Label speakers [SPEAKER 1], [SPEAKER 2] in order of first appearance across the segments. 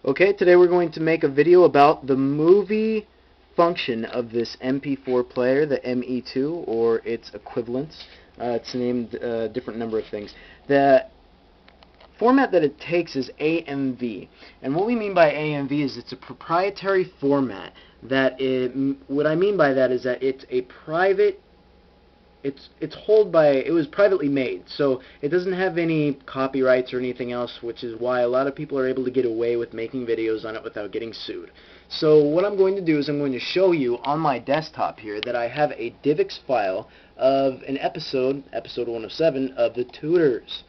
[SPEAKER 1] Okay, today we're going to make a video about the movie function of this MP4 player, the ME2, or its equivalents. It's named a different number of things. The format that it takes is AMV, and what we mean by AMV is it's a proprietary format. What I mean by that is that it's a private. It was privately made, so it doesn't have any copyrights or anything else, which is why a lot of people are able to get away with making videos on it without getting sued. So what I'm going to do is I'm going to show you on my desktop here that I have a DivX file of an episode 107 of The Tutors.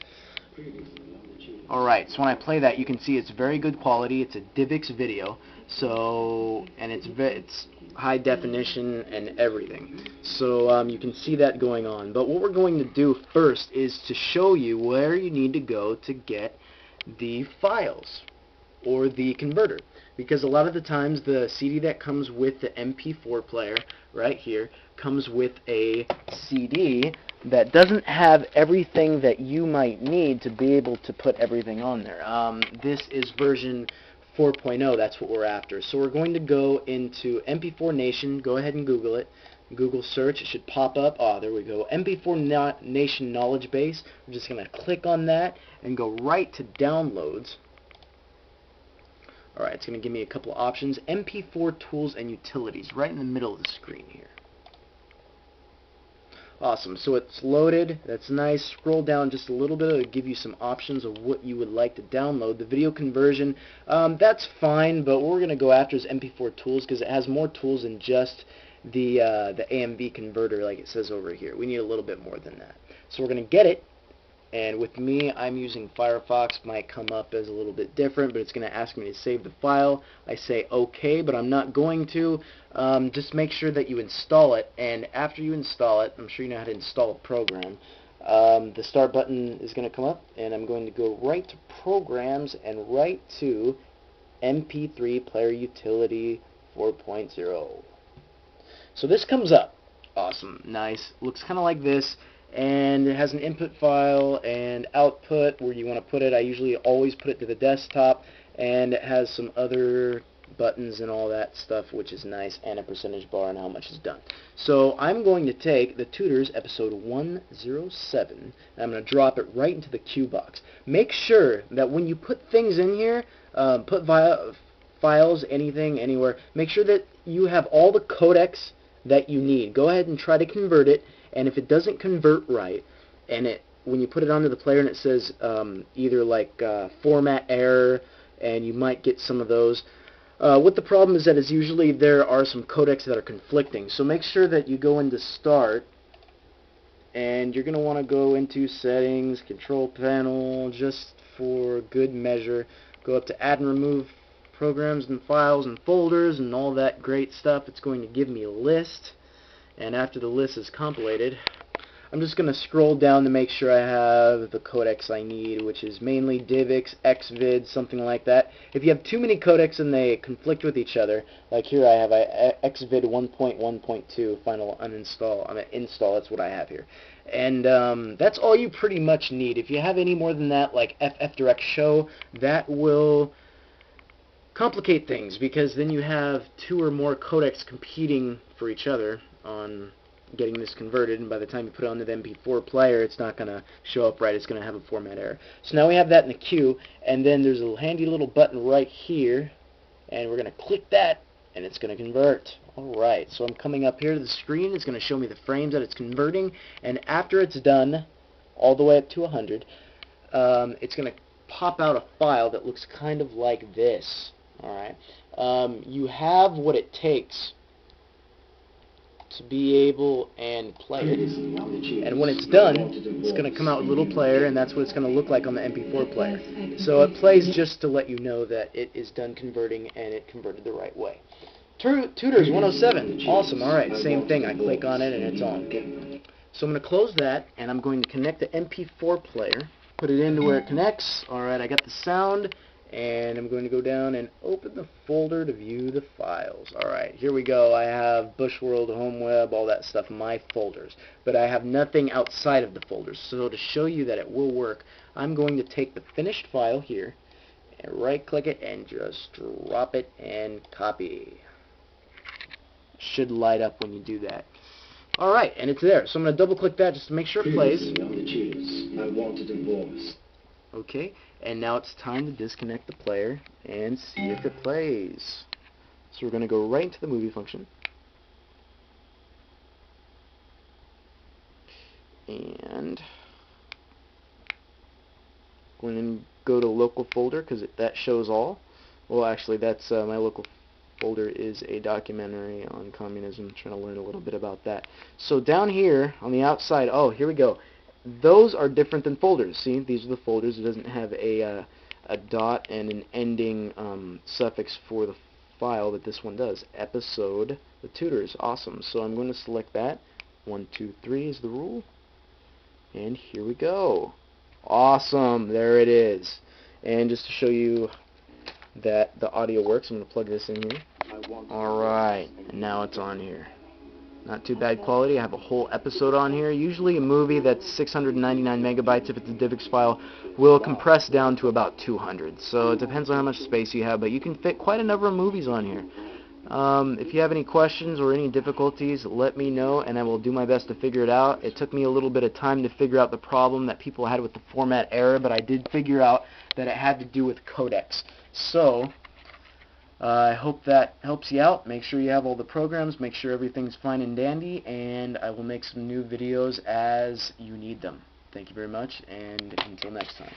[SPEAKER 1] Alright, so when I play that, you can see it's very good quality. It's a DivX video, and it's high definition and everything. So you can see that going on. But what we're going to do first is to show you where you need to go to get the files or the converter. Because a lot of the times the CD that comes with the MP4 player right here comes with a CD that doesn't have everything that you might need to be able to put everything on there. This is version 4.0, that's what we're after. So we're going to go into MP4 Nation, go ahead and Google it. Google search, it should pop up. There we go. MP4 Nation Knowledge Base. We're just going to click on that and go right to Downloads. Alright, it's going to give me a couple of options. MP4 Tools and Utilities, right in the middle of the screen here. Awesome, so it's loaded, that's nice. Scroll down just a little bit, it'll give you some options of what you would like to download. The video conversion, that's fine, but what we're going to go after is MP4 Tools because it has more tools than just the AMV converter like it says over here. We need a little bit more than that. So we're going to get it, and with me, I'm using Firefox. Might come up as a little bit different, but it's going to ask me to save the file. I say OK, but I'm not going to. Just make sure that you install it, and after you install it, I'm sure you know how to install a program. The start button is going to come up, and I'm going to go right to Programs and right to MP3 Player Utility 4.0. So this comes up. Awesome, nice. Looks kind of like this. And it has an input file and output where you want to put it. I usually always put it to the desktop, and it has some other buttons and all that stuff, which is nice, and a percentage bar and how much is done. So I'm going to take The Tutors episode 107 and I'm going to drop it right into the queue box. Make sure that when you put things in here, put files, anything, anywhere, make sure that you have all the codecs that you need. Go ahead and try to convert it. And if it doesn't convert right, and when you put it onto the player and it says either like format error, and you might get some of those, what the problem is that is usually there are some codecs that are conflicting. So make sure that you go into Start, and you're going to want to go into Settings, Control Panel, just for good measure. Go up to Add and Remove Programs and Files and Folders and all that great stuff. It's going to give me a list. And after the list is compilated, I'm just going to scroll down to make sure I have the codecs I need, which is mainly DivX, XVid, something like that. If you have too many codecs and they conflict with each other, like here I have XVid 1.1.2 final install, that's what I have here. And that's all you pretty much need. If you have any more than that, like FF Show, that will complicate things because then you have two or more codecs competing for each other on getting this converted, and by the time you put it onto the MP4 player, it's not going to show up right. It's going to have a format error. So now we have that in the queue, and then there's a handy little button right here, and we're going to click that, and it's going to convert. Alright, so I'm coming up here to the screen. It's going to show me the frames that it's converting, and after it's done, all the way up to 100, it's going to pop out a file that looks kind of like this. Alright, you have what it takes to be able and play it, and when it's done, it's going to come out with a little player, and that's what it's going to look like on the MP4 player. So it plays just to let you know that it is done converting and it converted the right way. Tutors 107, awesome. Alright, same thing, I click on it and it's on. So I'm going to close that, and I'm going to connect the MP4 player, put it into where it connects. Alright, I got the sound, and I'm going to go down and open the folder to view the files. Alright, here we go. I have Bushworld, HomeWeb, all that stuff in my folders. But I have nothing outside of the folders. So to show you that it will work, I'm going to take the finished file here, and right click it and just drop it and copy. Should light up when you do that. Alright, and it's there. So I'm going to double click that just to make sure it plays.
[SPEAKER 2] On the Tunes, I want a divorce.
[SPEAKER 1] Okay, and now it's time to disconnect the player and see if it plays. So we're going to go right into the movie function. And going to go to local folder because that shows all. Well, actually, that's my local folder is a documentary on communism. I'm trying to learn a little bit about that. So down here on the outside, oh, here we go. Those are different than folders. See, these are the folders. It doesn't have a dot and an ending suffix for the file that this one does. Episode, the tutors, awesome. So I'm going to select that. 1, 2, 3 is the rule. And here we go. Awesome, there it is. And just to show you that the audio works, I'm going to plug this in here. Alright, and now it's on here. Not too bad quality. I have a whole episode on here. Usually a movie that's 699 megabytes, if it's a DivX file, will compress down to about 200. So it depends on how much space you have, but you can fit quite a number of movies on here. If you have any questions or any difficulties, let me know and I will do my best to figure it out. It took me a little bit of time to figure out the problem that people had with the format error, but I did figure out that it had to do with codecs. So, I hope that helps you out. Make sure you have all the programs, make sure everything's fine and dandy, and I will make some new videos as you need them. Thank you very much, and until next time.